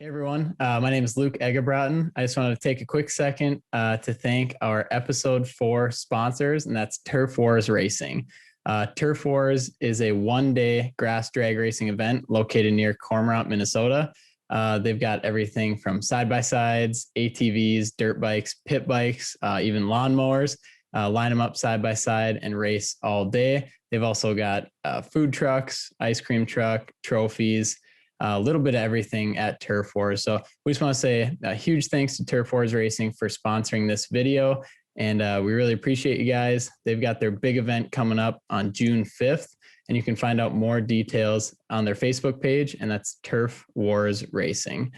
Hey everyone, my name is Luke Egerbrotten. I just wanted to take a quick second to thank our episode 4 sponsors, and that's Turf Wars Racing. Turf Wars is a one-day grass drag racing event located near Cormorant, Minnesota. They've got everything from side-by-sides, ATVs, dirt bikes, pit bikes, even lawnmowers. Line them up side by side and race all day. They've also got food trucks, ice cream truck, trophies, a little bit of everything at Turf Wars. So we just want to say a huge thanks to Turf Wars Racing for sponsoring this video. And we really appreciate you guys. They've got their big event coming up on June 5th. And you can find out more details on their Facebook page, and that's Turf Wars Racing.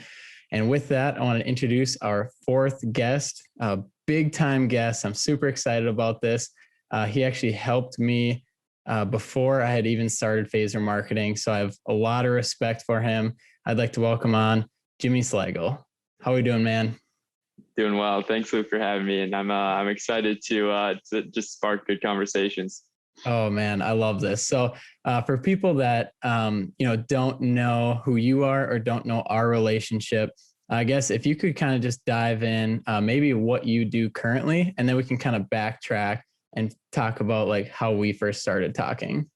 And with that, I want to introduce our fourth guest, a big time guest. I'm super excited about this. He actually helped me before I had even started Phaser Marketing. So I have a lot of respect for him. I'd like to welcome on Jimmy Slagle. How are we doing, man? Doing well. Thanks, Luke, for having me. And I'm excited to just spark good conversations. Oh man, I love this. So for people that, don't know who you are or don't know our relationship, I guess if you could kind of just dive in, maybe what you do currently, and then we can kind of backtrack and talk about like how we first started talking.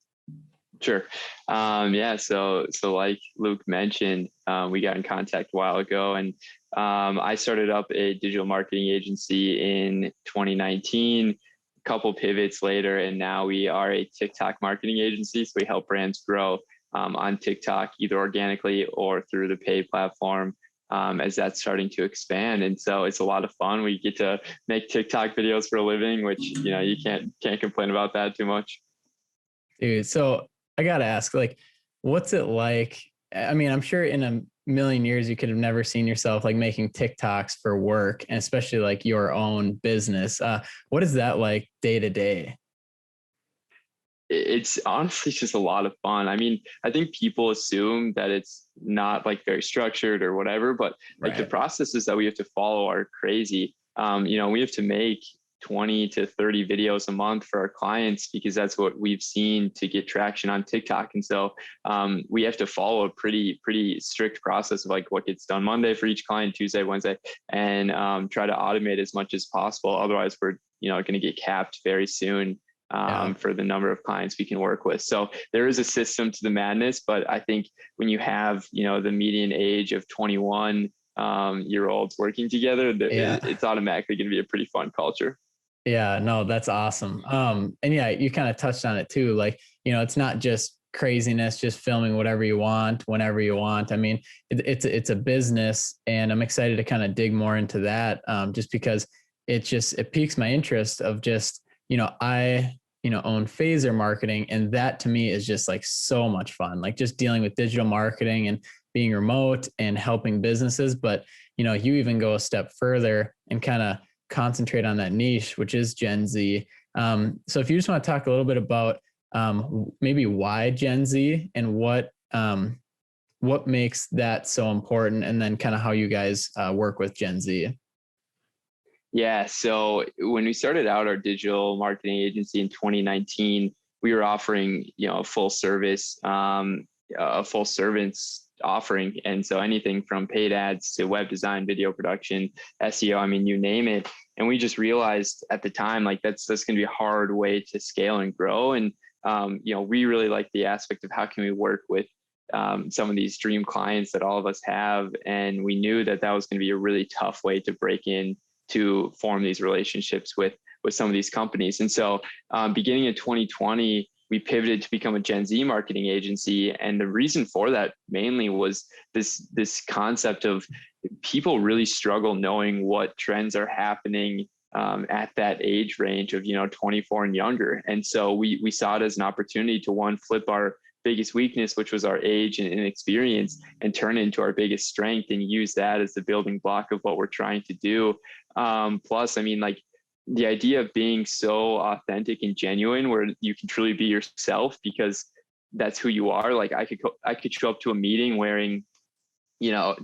Sure. So like Luke mentioned, we got in contact a while ago, and I started up a digital marketing agency in 2019, a couple pivots later, and now we are a TikTok marketing agency. So we help brands grow on TikTok, either organically or through the paid platform. As that's starting to expand. And so it's a lot of fun. We get to make TikTok videos for a living, which, you can't complain about that too much. Dude, so I got to ask, like, what's it like? I mean, I'm sure in a million years, you could have never seen yourself like making TikToks for work, and especially like your own business. What is that like day to day? It's honestly just a lot of fun. I mean, I think people assume that it's not like very structured or whatever, but like the processes that we have to follow are crazy. We have to make 20 to 30 videos a month for our clients because that's what we've seen to get traction on TikTok. And so we have to follow a pretty strict process of like what gets done Monday for each client, Tuesday, Wednesday, and try to automate as much as possible. Otherwise, we're going to get capped very soon. For the number of clients we can work with. So there is a system to the madness, but I think when you have, the median age of 21 year olds working together, it's automatically going to be a pretty fun culture. Yeah, no, that's awesome. And yeah, you kind of touched on it too. Like, it's not just craziness, just filming whatever you want, whenever you want. I mean, it's a business, and I'm excited to kind of dig more into that just because it piques my interest of just, I own Phaser Marketing, and that to me is just like so much fun, like just dealing with digital marketing and being remote and helping businesses. But, you even go a step further and kind of concentrate on that niche, which is Gen Z. So if you just want to talk a little bit about maybe why Gen Z and what makes that so important, and then kind of how you guys work with Gen Z. Yeah. So when we started out our digital marketing agency in 2019, we were offering, a full service offering. And so anything from paid ads to web design, video production, SEO, I mean, you name it. And we just realized at the time, like that's going to be a hard way to scale and grow. And, we really like the aspect of how can we work with some of these dream clients that all of us have. And we knew that was going to be a really tough way to break in to form these relationships with some of these companies. And so beginning in 2020, we pivoted to become a Gen Z marketing agency. And the reason for that mainly was this concept of people really struggle knowing what trends are happening at that age range of, 24 and younger. And so we saw it as an opportunity to flip our biggest weakness, which was our age and inexperience, and turn it into our biggest strength and use that as the building block of what we're trying to do. Plus, I mean, like the idea of being so authentic and genuine where you can truly be yourself because that's who you are. Like I could show up to a meeting wearing you know,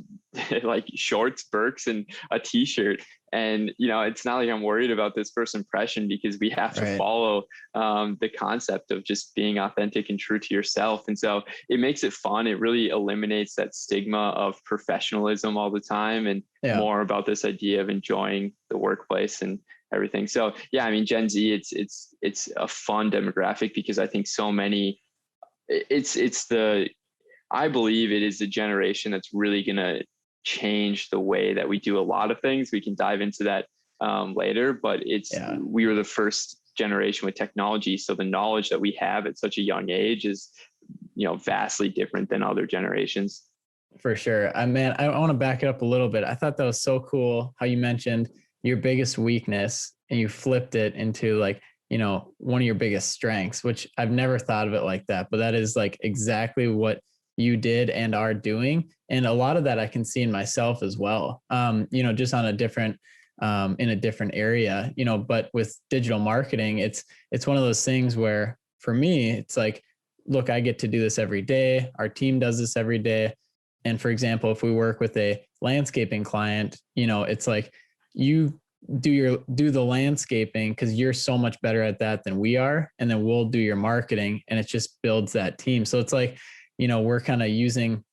like shorts, Birks, and a t-shirt. And, you know, it's not like I'm worried about this first impression, because we have to follow the concept of just being authentic and true to yourself. And so it makes it fun. It really eliminates that stigma of professionalism all the time, and more about this idea of enjoying the workplace and everything. So yeah, I mean, Gen Z, it's a fun demographic, because I think so many, I believe it is the generation that's really going to change the way that we do a lot of things. We can dive into that later, but we were the first generation with technology. So the knowledge that we have at such a young age is, you know, vastly different than other generations. For sure. I want to back it up a little bit. I thought that was so cool how you mentioned your biggest weakness and you flipped it into like, you know, one of your biggest strengths, which I've never thought of it like that, but that is like exactly what you did and are doing. And a lot of that I can see in myself as well. You know, just on a different, in a different area, you know, but with digital marketing, it's one of those things where for me, it's like, look, I get to do this every day. Our team does this every day. And for example, if we work with a landscaping client, you know, it's like you do the landscaping because you're so much better at that than we are. And then we'll do your marketing, and it just builds that team. So it's like, you know, we're kind of using,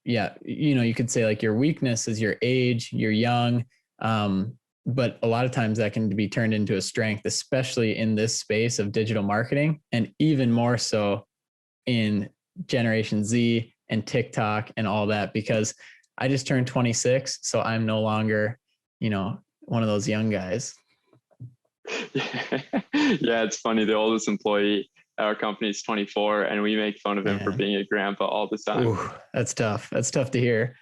you know, you could say like your weakness is your age, you're young. But a lot of times that can be turned into a strength, especially in this space of digital marketing, and even more so in Generation Z and TikTok and all that, because I just turned 26. So I'm no longer, you know, one of those young guys. Yeah, it's funny. The oldest employee at our company is 24, and we make fun of him for being a grandpa all the time. Ooh, that's tough. That's tough to hear.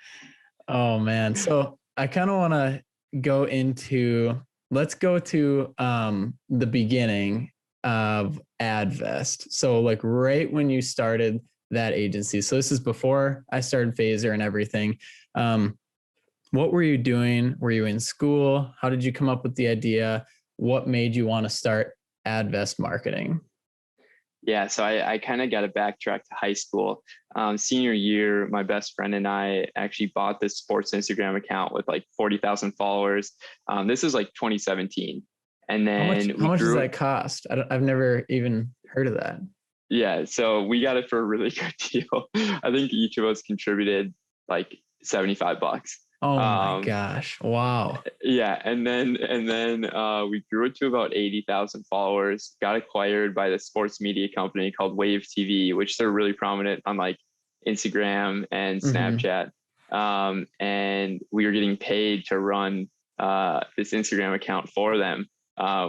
Oh man. So I kind of want to go into, let's go to the beginning of Advest. So like right when you started that agency. So this is before I started Phaser and everything. What were you doing? Were you in school? How did you come up with the idea? What made you want to start Advest marketing? Yeah, so I kind of got to backtrack to high school. Senior year, my best friend and I actually bought this sports Instagram account with like 40,000 followers. This is like 2017. And then how much does that cost? I've never even heard of that. Yeah, so we got it for a really good deal. I think each of us contributed like $75. Oh my gosh. Wow. Yeah. And then we grew it to about 80,000 followers, got acquired by the sports media company called Wave TV, which they're really prominent on like Instagram and Snapchat. And we were getting paid to run this Instagram account for them,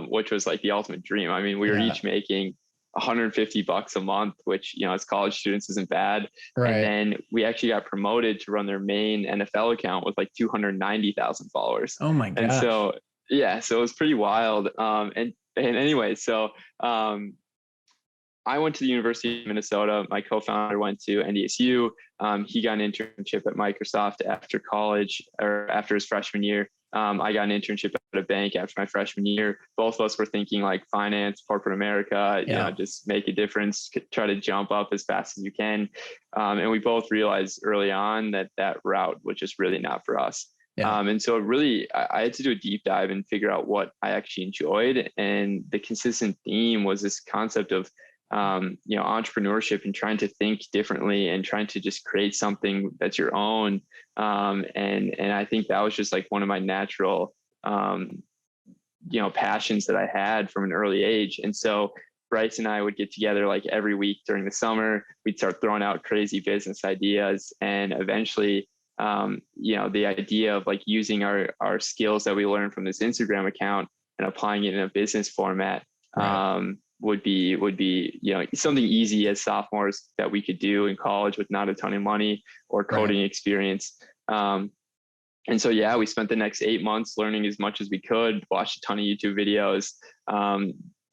which was like the ultimate dream. I mean, we were each making $150 a month, which, you know, as college students isn't bad. Right. And then we actually got promoted to run their main NFL account with like 290,000 followers. Oh my gosh. And so, yeah, so it was pretty wild. And anyway, so I went to the University of Minnesota. My co-founder went to NDSU. He got an internship at Microsoft after college, or after his freshman year. I got an internship at a bank after my freshman year. Both of us were thinking like finance, corporate America, you know, just make a difference, try to jump up as fast as you can. And we both realized early on that route was just really not for us. And so really, I had to do a deep dive and figure out what I actually enjoyed. And the consistent theme was this concept of you know, entrepreneurship and trying to think differently and trying to just create something that's your own. And I think that was just like one of my natural, you know, passions that I had from an early age. And so Bryce and I would get together like every week during the summer. We'd start throwing out crazy business ideas, and eventually, you know, the idea of like using our skills that we learned from this Instagram account and applying it in a business format, would be, you know, something easy as sophomores that we could do in college with not a ton of money or coding experience. And so, yeah, we spent the next 8 months learning as much as we could, watched a ton of YouTube videos,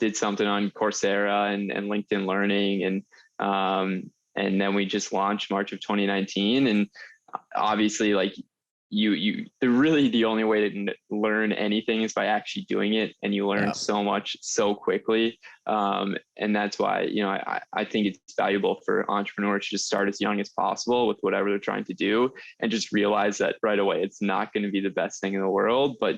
did something on Coursera and LinkedIn Learning. And then we just launched March of 2019. And obviously, like, the only way to learn anything is by actually doing it, and you learn so much so quickly. And that's why, I think it's valuable for entrepreneurs to just start as young as possible with whatever they're trying to do, and just realize that right away it's not going to be the best thing in the world, but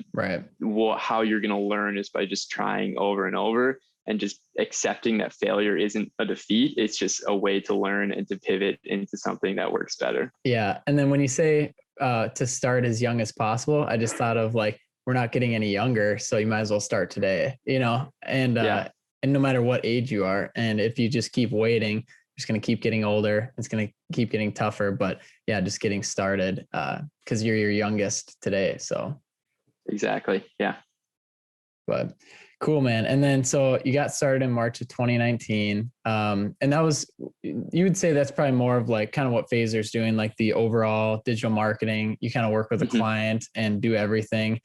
how you're going to learn is by just trying over and over, and just accepting that failure isn't a defeat. It's just a way to learn and to pivot into something that works better. Yeah. And then when you say to start as young as possible, I just thought of like, we're not getting any younger, so you might as well start today, and no matter what age you are. And if you just keep waiting, you're just going to keep getting older. It's going to keep getting tougher, but yeah, just getting started because you're your youngest today. So exactly. Yeah. But cool, man. And then, so you got started in March of 2019. And that was, you would say that's probably more of like kind of what Phaser's doing, like the overall digital marketing. You kind of work with a client and do everything.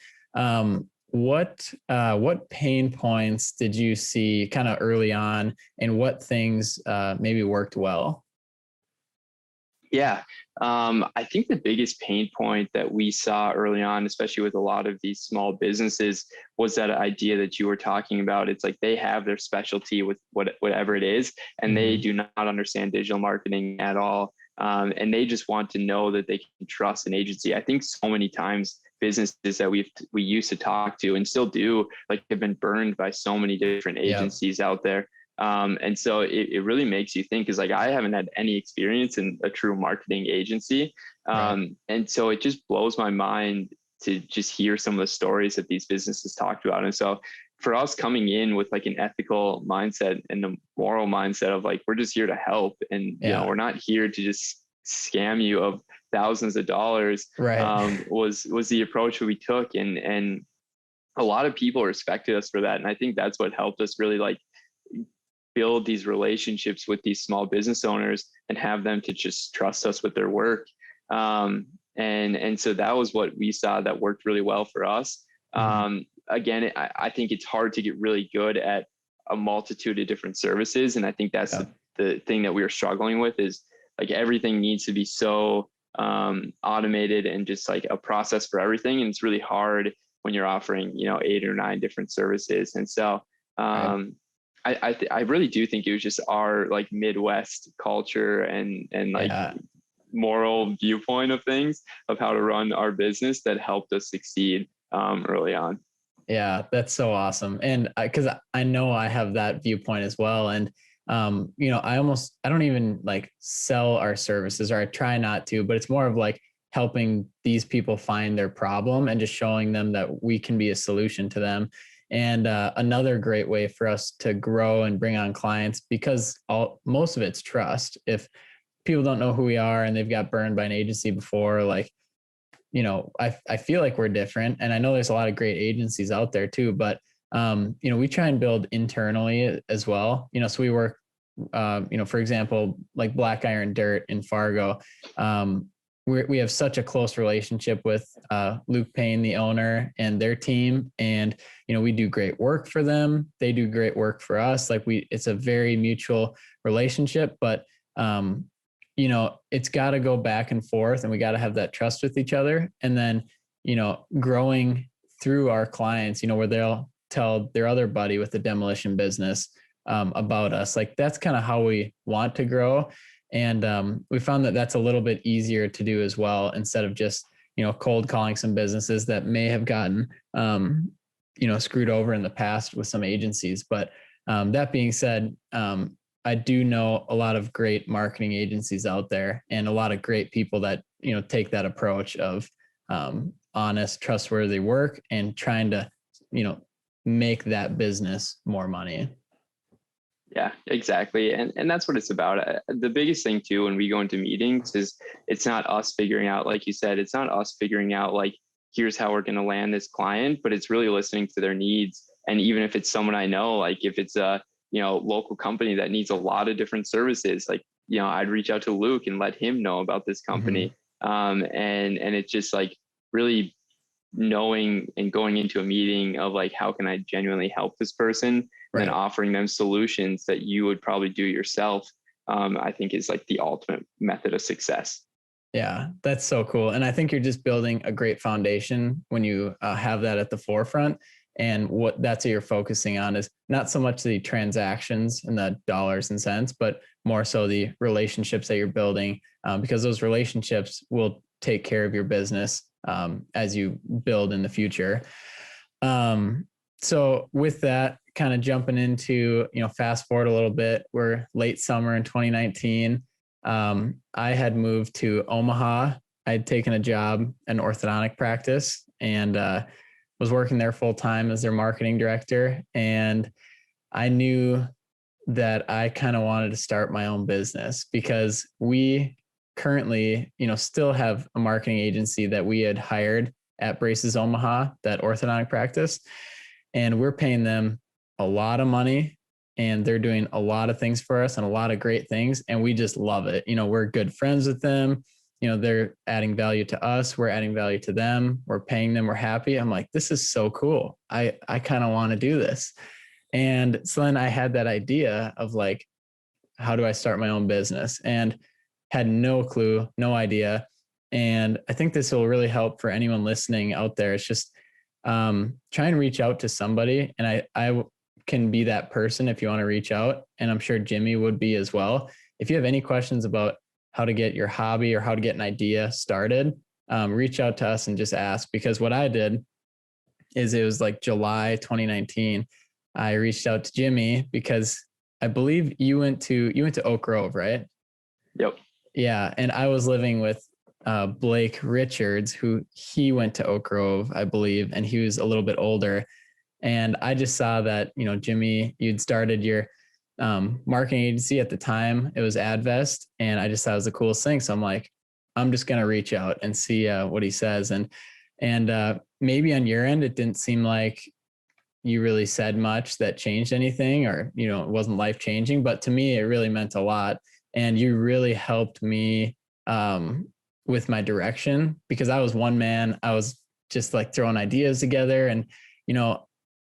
What pain points did you see kind of early on, and what things maybe worked well? Yeah. I think the biggest pain point that we saw early on, especially with a lot of these small businesses, was that idea that you were talking about. It's like they have their specialty with whatever it is, and they do not understand digital marketing at all. And they just want to know that they can trust an agency. I think so many times businesses that we used to talk to and still do, like, have been burned by so many different agencies out there. And so it really makes you think, because like I haven't had any experience in a true marketing agency. And so it just blows my mind to just hear some of the stories that these businesses talked about. And so for us, coming in with like an ethical mindset and a moral mindset of like, we're just here to help, and we're not here to just scam you of thousands of dollars, was the approach that we took. And a lot of people respected us for that. And I think that's what helped us really like build these relationships with these small business owners and have them to just trust us with their work. And so that was what we saw that worked really well for us. Again, I think it's hard to get really good at a multitude of different services. And I think that's the thing that we were struggling with, is like everything needs to be so automated and just like a process for everything. And it's really hard when you're offering, 8 or 9 different services. And so, I really do think it was just our like Midwest culture and like moral viewpoint of things, of how to run our business, that helped us succeed early on. Yeah, that's so awesome. And because I know I have that viewpoint as well. And, I don't even like sell our services, or I try not to, but it's more of like helping these people find their problem and just showing them that we can be a solution to them. And another great way for us to grow and bring on clients, because most of it's trust. If people don't know who we are and they've got burned by an agency before, like, I feel like we're different. And I know there's a lot of great agencies out there too, but, we try and build internally as well. So we work, for example, like Black Iron Dirt in Fargo. We have such a close relationship with Luke Payne, the owner, and their team. And, we do great work for them. They do great work for us. Like it's a very mutual relationship, but, it's got to go back and forth, and we got to have that trust with each other. And then, growing through our clients, where they'll tell their other buddy with the demolition business about us. Like that's kind of how we want to grow. And we found that that's a little bit easier to do as well, instead of just, cold calling some businesses that may have gotten, screwed over in the past with some agencies. But that being said, I do know a lot of great marketing agencies out there, and a lot of great people that, take that approach of honest, trustworthy work and trying to, make that business more money. Yeah, exactly. And that's what it's about. The biggest thing too, when we go into meetings, is it's not us figuring out, like you said, it's not us figuring out like, here's how we're going to land this client, but it's really listening to their needs. And even if it's someone I know, like if it's a, local company that needs a lot of different services, like, I'd reach out to Luke and let him know about this company. And it's just like really knowing and going into a meeting of like, how can I genuinely help this person? And offering them solutions that you would probably do yourself, I think is like the ultimate method of success. Yeah, that's so cool. And I think you're just building a great foundation when you have that at the forefront. And that's what you're focusing on is not so much the transactions and the dollars and cents, but more so the relationships that you're building, because those relationships will take care of your business as you build in the future. So with that, kind of jumping into, fast forward a little bit, we're late summer in 2019. I had moved to Omaha. I'd taken a job at an orthodontic practice and was working there full time as their marketing director. And I knew that I kind of wanted to start my own business because we currently, still have a marketing agency that we had hired at Braces Omaha, that orthodontic practice. And we're paying them a lot of money and they're doing a lot of things for us and a lot of great things. And we just love it. We're good friends with them. They're adding value to us. We're adding value to them. We're paying them. We're happy. I'm like, this is so cool. I kind of want to do this. And so then I had that idea of like, how do I start my own business? And had no clue, no idea. And I think this will really help for anyone listening out there. It's just try and reach out to somebody. And I can be that person if you want to reach out. And I'm sure Jimmy would be as well. If you have any questions about how to get your hobby or how to get an idea started, reach out to us and just ask. Because what I did is it was like July 2019. I reached out to Jimmy because I believe you went to Oak Grove, right? Yep. Yeah. And I was living with Blake Richards, who he went to Oak Grove, I believe, and he was a little bit older. And I just saw that, Jimmy, you'd started your marketing agency at the time. It was Advest. And I just thought it was the coolest thing. So I'm like, I'm just going to reach out and see what he says. And maybe on your end, it didn't seem like you really said much that changed anything or, it wasn't life changing, but to me, it really meant a lot. And you really helped me with my direction because I was one man. I was just like throwing ideas together. And,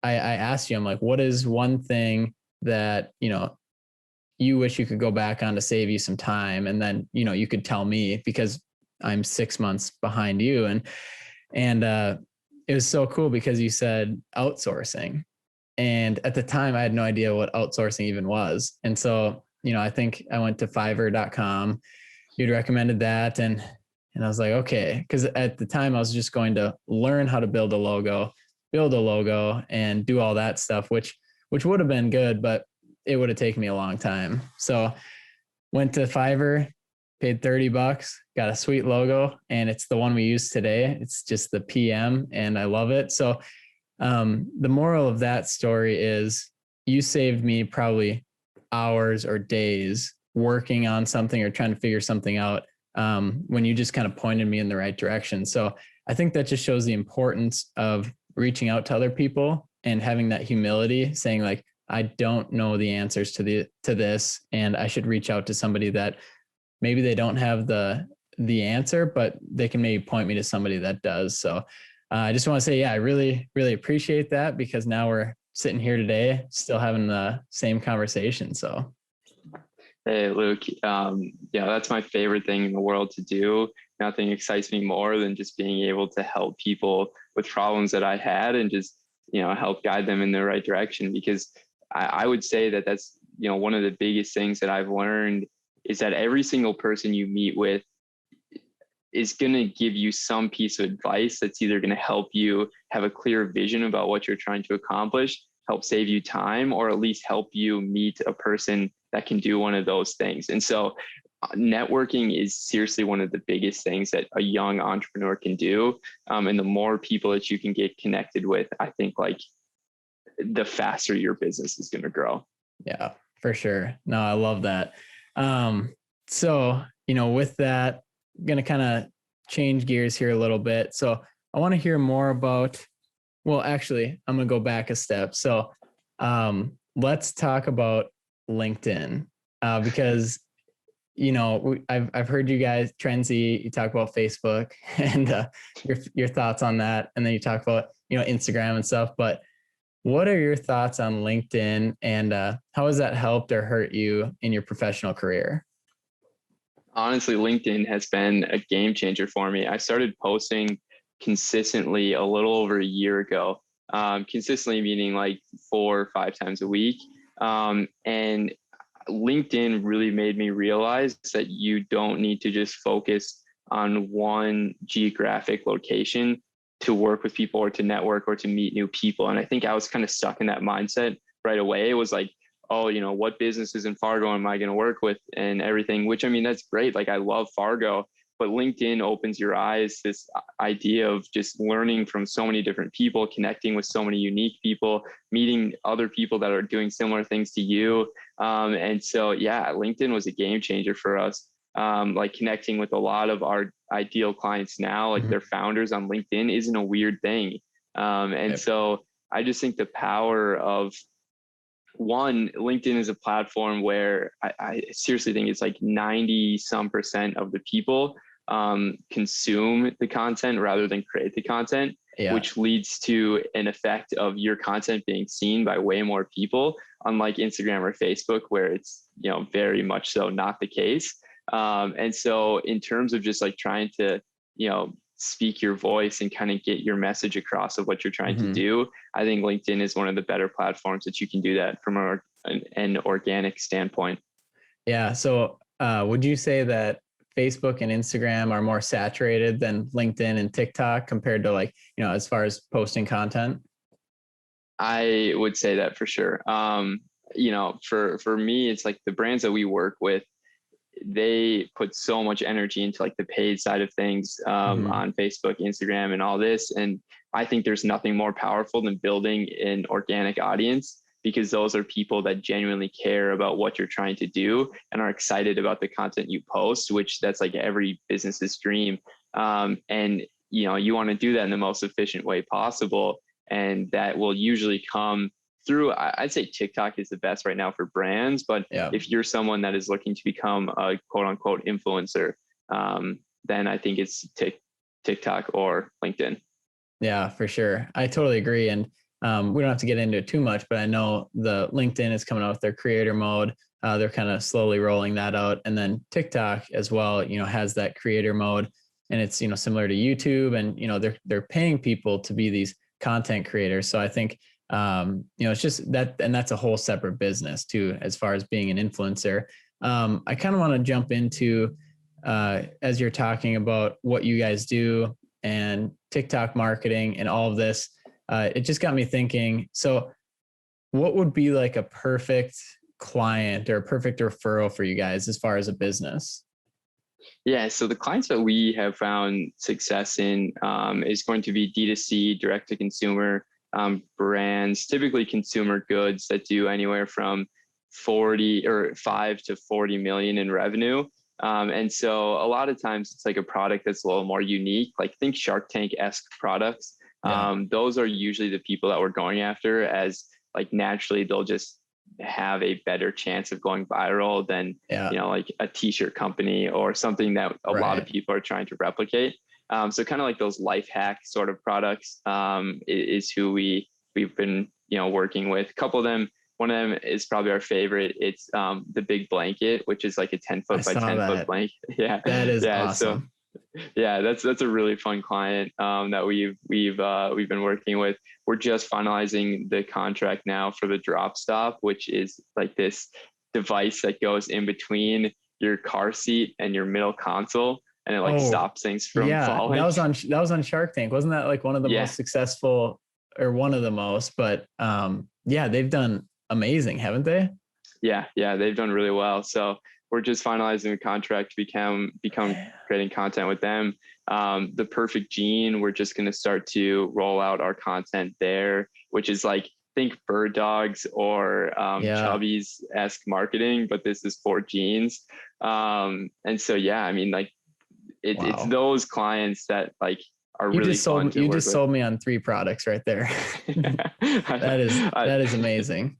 I asked you, I'm like, what is one thing that, you wish you could go back on to save you some time? And then, you could tell me because I'm 6 months behind you. And it was so cool because you said outsourcing. And at the time I had no idea what outsourcing even was. And so, I think I went to Fiverr.com. You'd recommended that. And I was like, okay. Cause at the time I was just going to learn how to build a logo and do all that stuff, which would have been good, but it would have taken me a long time. So went to Fiverr, paid $30, got a sweet logo, and it's the one we use today. It's just the PM and I love it. So the moral of that story is you saved me probably hours or days working on something or trying to figure something out when you just kind of pointed me in the right direction. So I think that just shows the importance of reaching out to other people and having that humility, saying like, I don't know the answers to this, and I should reach out to somebody that maybe they don't have the answer, but they can maybe point me to somebody that does. So I just want to say, yeah, I really, really appreciate that because now we're sitting here today, still having the same conversation. So. Hey, Luke. That's my favorite thing in the world to do. Nothing excites me more than just being able to help people with problems that I had and just, help guide them in the right direction. Because I would say that that's, one of the biggest things that I've learned is that every single person you meet with is going to give you some piece of advice that's either going to help you have a clear vision about what you're trying to accomplish, help save you time, or at least help you meet a person that can do one of those things. And so networking is seriously one of the biggest things that a young entrepreneur can do. And the more people that you can get connected with, I think like the faster your business is going to grow. Yeah, for sure. No, I love that. So, with that, I'm going to kind of change gears here a little bit. So I want to hear more about, well, actually, I'm going to go back a step. So let's talk about LinkedIn because, I've heard you guys, TrendZ, you talk about Facebook and your thoughts on that. And then you talk about, Instagram and stuff, but what are your thoughts on LinkedIn and how has that helped or hurt you in your professional career? Honestly, LinkedIn has been a game changer for me. I started posting consistently a little over a year ago. Consistently meaning like 4 or 5 times a week. And LinkedIn really made me realize that you don't need to just focus on one geographic location to work with people or to network or to meet new people. And I think I was kind of stuck in that mindset right away. It was like, oh, what businesses in Fargo am I going to work with and everything, which I mean, that's great. Like I love Fargo, but LinkedIn opens your eyes, this idea of just learning from so many different people, connecting with so many unique people, meeting other people that are doing similar things to you. And so, yeah, LinkedIn was a game changer for us. Like connecting with a lot of our ideal clients now, like their founders on LinkedIn isn't a weird thing. And so I just think the power of one, LinkedIn is a platform where I seriously think it's like 90% of the people consume the content rather than create the content, which leads to an effect of your content being seen by way more people, unlike Instagram or Facebook, where it's, very much so not the case. And so in terms of just like trying to, speak your voice and kind of get your message across of what you're trying to do, I think LinkedIn is one of the better platforms that you can do that from an organic standpoint. Yeah. So would you say that Facebook and Instagram are more saturated than LinkedIn and TikTok compared to like, as far as posting content? I would say that for sure. For me, it's like the brands that we work with, they put so much energy into like the paid side of things on Facebook, Instagram, and all this. And I think there's nothing more powerful than building an organic audience, because those are people that genuinely care about what you're trying to do and are excited about the content you post, which that's like every business's dream. And you want to do that in the most efficient way possible. And that will usually come through, I'd say TikTok is the best right now for brands, but if you're someone that is looking to become a quote unquote influencer, then I think it's TikTok or LinkedIn. Yeah, for sure. I totally agree. And we don't have to get into it too much, but I know the LinkedIn is coming out with their creator mode. They're kind of slowly rolling that out. And then TikTok as well, has that creator mode, and it's, similar to YouTube, and, they're paying people to be these content creators. So I think, it's just that, and that's a whole separate business too, as far as being an influencer. I kind of want to jump into, as you're talking about what you guys do and TikTok marketing and all of this, it just got me thinking. So what would be like a perfect client or a perfect referral for you guys as far as a business? Yeah, so the clients that we have found success in is going to be D2C, direct to consumer brands, typically consumer goods that do anywhere from 40 or 5 to 40 million in revenue. And so a lot of times it's like a product that's a little more unique, like think Shark Tank-esque products. Those are usually the people that we're going after, as like naturally they'll just have a better chance of going viral than, like a t-shirt company or something that a lot of people are trying to replicate. So kind of like those life hack sort of products is who we've been, working with. A couple of them, one of them is probably our favorite. It's the Big Blanket, which is like a 10 foot by 10 foot blanket. Yeah. That is awesome. So yeah, that's a really fun client that we've been working with. We're just finalizing the contract now for the Drop Stop, which is like this device that goes in between your car seat and your middle console, and it like stops things from falling. That was on Shark Tank. Wasn't that like one of the most successful, or one of the most? But they've done amazing, haven't they? Yeah, they've done really well. So we're just finalizing the contract to become creating content with them. The Perfect Gene, we're just going to start to roll out our content there, which is like, think bird dogs or Chubby's-esque marketing, but this is for jeans. And so, I mean, like it's those clients that like are really fun to work with. You just sold me on 3 products right there. That is amazing.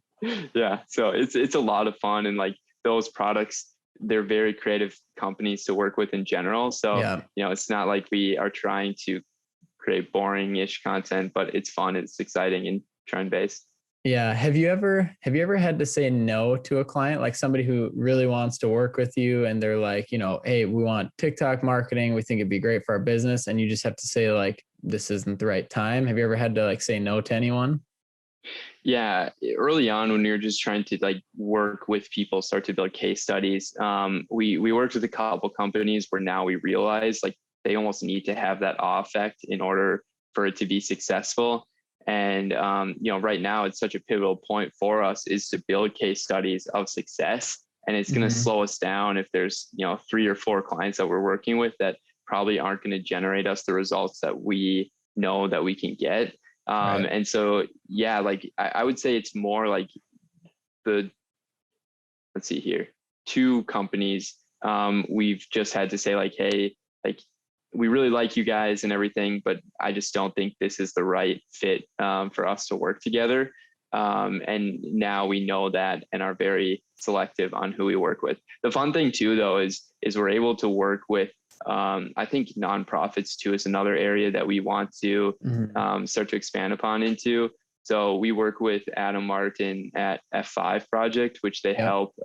Yeah. So it's a lot of fun, and like those products, they're very creative companies to work with in general. So, it's not like we are trying to create boring-ish content, but it's fun, it's exciting and trend-based. Yeah. Have you ever had to say no to a client, like somebody who really wants to work with you and they're like, hey, we want TikTok marketing. We think it'd be great for our business. And you just have to say like, this isn't the right time. Have you ever had to like say no to anyone? Yeah, early on when we were just trying to like work with people, start to build case studies, we worked with a couple companies where now we realize like they almost need to have that awe effect in order for it to be successful. And right now it's such a pivotal point for us is to build case studies of success, and it's going to Mhm. slow us down if there's 3 or 4 clients that we're working with that probably aren't going to generate us the results that we know that we can get. Right. And so, yeah, like I would say it's more like the, let's see here, 2 companies. We've just had to say like, hey, like we really like you guys and everything, but I just don't think this is the right fit for us to work together. And now we know that and are very selective on who we work with. The fun thing too, though, is we're able to work with. I think nonprofits too is another area that we want to Mhm. start to expand upon into. So we work with Adam Martin at F5 Project, which they Yep. help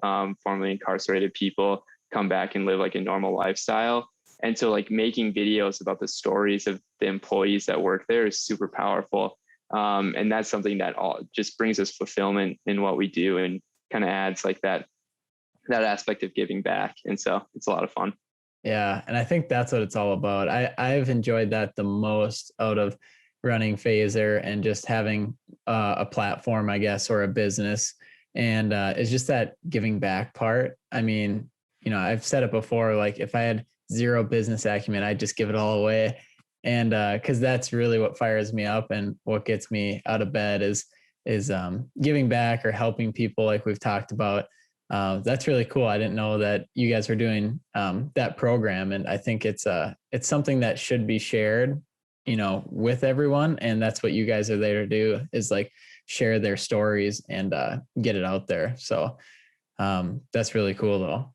formerly incarcerated people come back and live like a normal lifestyle. And so like making videos about the stories of the employees that work there is super powerful. And that's something that all just brings us fulfillment in what we do and kind of adds like that aspect of giving back. And so it's a lot of fun. Yeah, and I think that's what it's all about. I've enjoyed that the most out of running Phaser and just having a platform, I guess, or a business, and it's just that giving back part. I mean, I've said it before. Like, if I had zero business acumen, I'd just give it all away, and because that's really what fires me up and what gets me out of bed is giving back or helping people, like we've talked about. That's really cool. I didn't know that you guys were doing that program, and I think it's something that should be shared, with everyone. And that's what you guys are there to do, is like share their stories and get it out there. So that's really cool, though.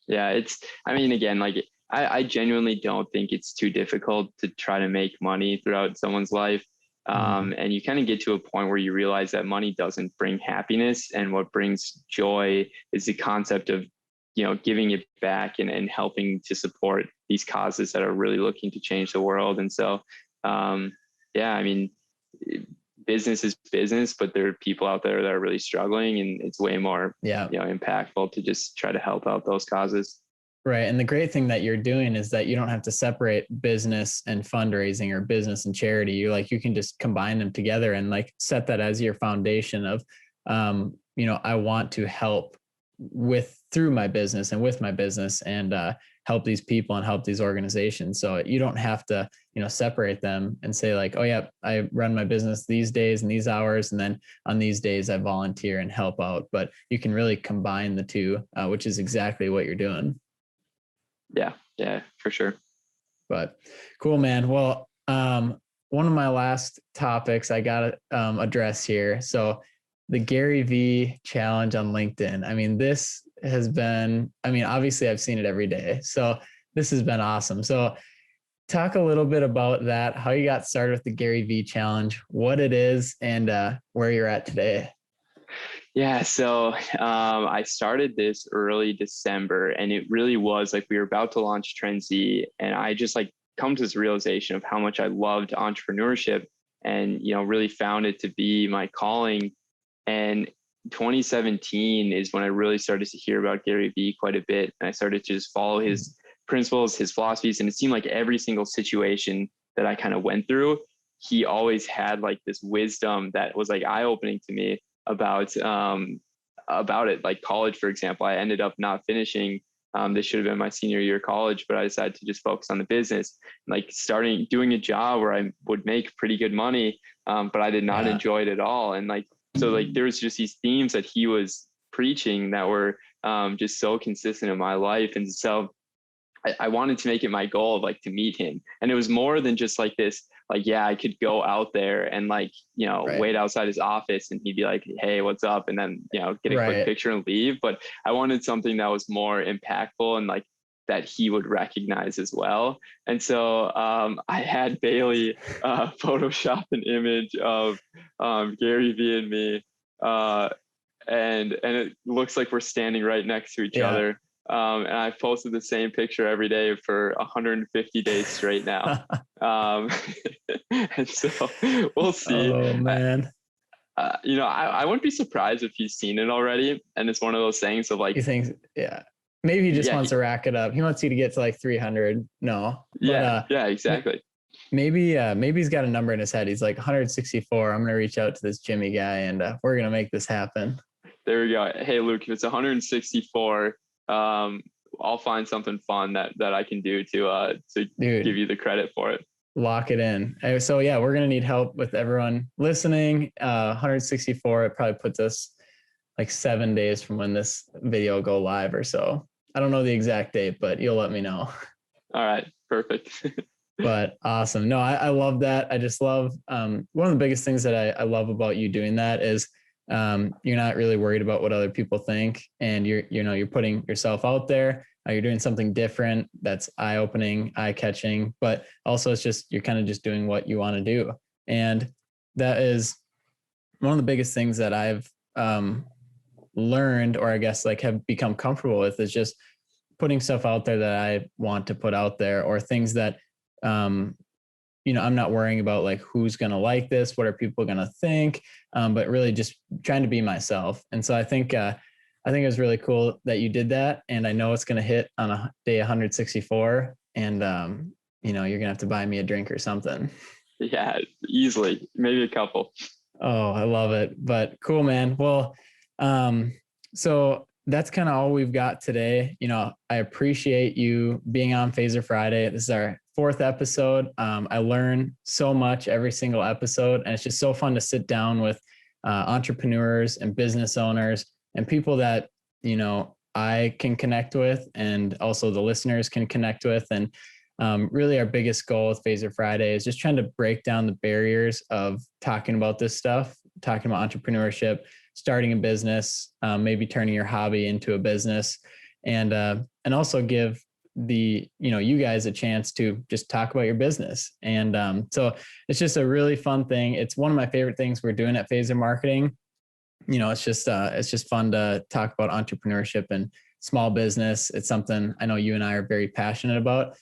Yeah. I mean, again, like I genuinely don't think it's too difficult to try to make money throughout someone's life. Mhm. And you kind of get to a point where you realize that money doesn't bring happiness. And what brings joy is the concept of, giving it back and helping to support these causes that are really looking to change the world. And so, yeah, I mean, business is business, but there are people out there that are really struggling, and it's way more, Yeah. impactful to just try to help out those causes. Right. And the great thing that you're doing is that you don't have to separate business and fundraising or business and charity. You can just combine them together and like set that as your foundation of, I want to help through my business and with my business and help these people and help these organizations. So you don't have to, separate them and say like, oh yeah, I run my business these days and these hours, and then on these days I volunteer and help out. But you can really combine the two, which is exactly what you're doing. Yeah, for sure. But cool, man. Well, one of my last topics I got to address here. So the Garyvee challenge on LinkedIn. I mean, this has been, obviously I've seen it every day. So this has been awesome. So talk a little bit about that, how you got started with the Garyvee challenge, what it is, and where you're at today. Yeah, so I started this early December, and it really was like we were about to launch TrendZ, and I just like come to this realization of how much I loved entrepreneurship, and really found it to be my calling. And 2017 is when I really started to hear about Garyvee quite a bit, and I started to just follow his principles, his philosophies, and it seemed like every single situation that I kind of went through, he always had like this wisdom that was like eye-opening to me about it. Like college, for example, I ended up not finishing. This should have been my senior year of college, but I decided to just focus on the business, like starting doing a job where I would make pretty good money, but I did not Yeah. enjoy it at all. And like so, like there was just these themes that he was preaching that were just so consistent in my life, and so I wanted to make it my goal of like to meet him. And it was more than just like this, like, yeah, I could go out there and like, Right. wait outside his office and he'd be like, hey, what's up? And then, get a quick Right. picture and leave. But I wanted something that was more impactful and like that he would recognize as well. And so I had Bailey Photoshop an image of Garyvee and me. And it looks like we're standing right next to each other. And I've posted the same picture every day for 150 days straight now. And so we'll see. Oh man. I wouldn't be surprised if he's seen it already. And it's one of those things of like, He thinks, maybe he just wants to rack it up. He wants you to get to like 300. No. But, yeah, exactly. Maybe he's got a number in his head. He's like 164. I'm going to reach out to this Jimmy guy and we're going to make this happen. There we go. Hey, Luke, if it's 164, I'll find something fun that I can do to give you the credit for it. Lock it in. So yeah, we're going to need help with everyone listening. 164, it probably puts us like 7 days from when this video go live or so. I don't know the exact date, but you'll let me know. All right. Perfect. But awesome. No, I love that. I just love, one of the biggest things that I love about you doing that is you're not really worried about what other people think, and you're putting yourself out there. You're doing something different that's eye-opening, eye-catching, but also it's just, you're kind of just doing what you want to do. And that is one of the biggest things that I've learned, or I guess like have become comfortable with, is just putting stuff out there that I want to put out there, or things that, I'm not worrying about like who's going to like this, what are people going to think, but really just trying to be myself. And so I think it was really cool that you did that. And I know it's going to hit on a day 164, and you're going to have to buy me a drink or something. Yeah, easily. Maybe a couple. Oh, I love it. But cool, man. Well, so that's kind of all we've got today. I appreciate you being on Phaser Friday. This is our 4th episode. I learn so much every single episode, and it's just so fun to sit down with entrepreneurs and business owners and people that, I can connect with, and also the listeners can connect with. And really our biggest goal with Phaser Friday is just trying to break down the barriers of talking about this stuff, talking about entrepreneurship, starting a business, maybe turning your hobby into a business, and also give you guys a chance to just talk about your business. And so it's just a really fun thing. It's one of my favorite things we're doing at Phaser Marketing. It's just fun to talk about entrepreneurship and small business. It's something I know you and I are very passionate about.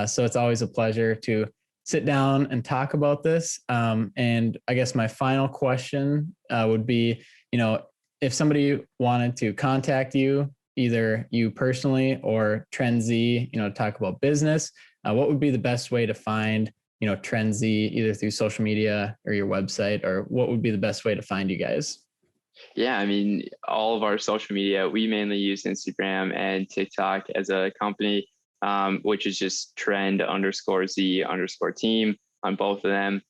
So it's always a pleasure to sit down and talk about this. And I guess my final question would be, if somebody wanted to contact you, either you personally or TrendZ, talk about business, what would be the best way to find, TrendZ, either through social media or your website, or what would be the best way to find you guys? Yeah, I mean, all of our social media, we mainly use Instagram and TikTok as a company, which is just trend_Z_team on both of them.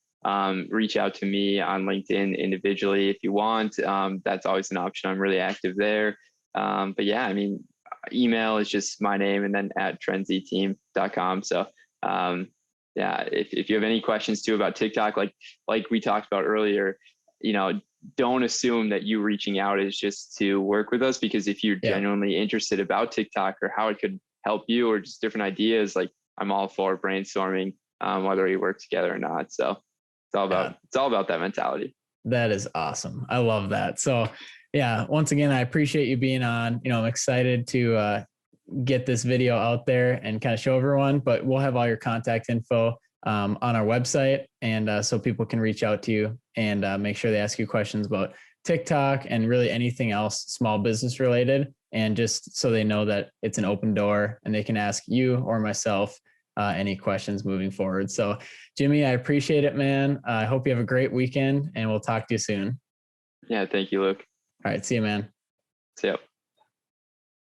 Reach out to me on LinkedIn individually if you want. That's always an option. I'm really active there. But yeah, I mean, email is just my name and then @trendzteam.com. So yeah, if you have any questions too about TikTok, like we talked about earlier, don't assume that you reaching out is just to work with us, because if you're genuinely interested about TikTok or how it could help you, or just different ideas, like I'm all for brainstorming, whether we work together or not. So it's all about that mentality. That is awesome. I love that. So yeah, once again, I appreciate you being on. I'm excited to get this video out there and kind of show everyone, but we'll have all your contact info on our website. And so people can reach out to you and make sure they ask you questions about TikTok and really anything else small business related. And just so they know that it's an open door and they can ask you or myself any questions moving forward. So Jimmy, I appreciate it, man. I hope you have a great weekend, and we'll talk to you soon. Yeah. Thank you, Luke. All right. See you, man. See you.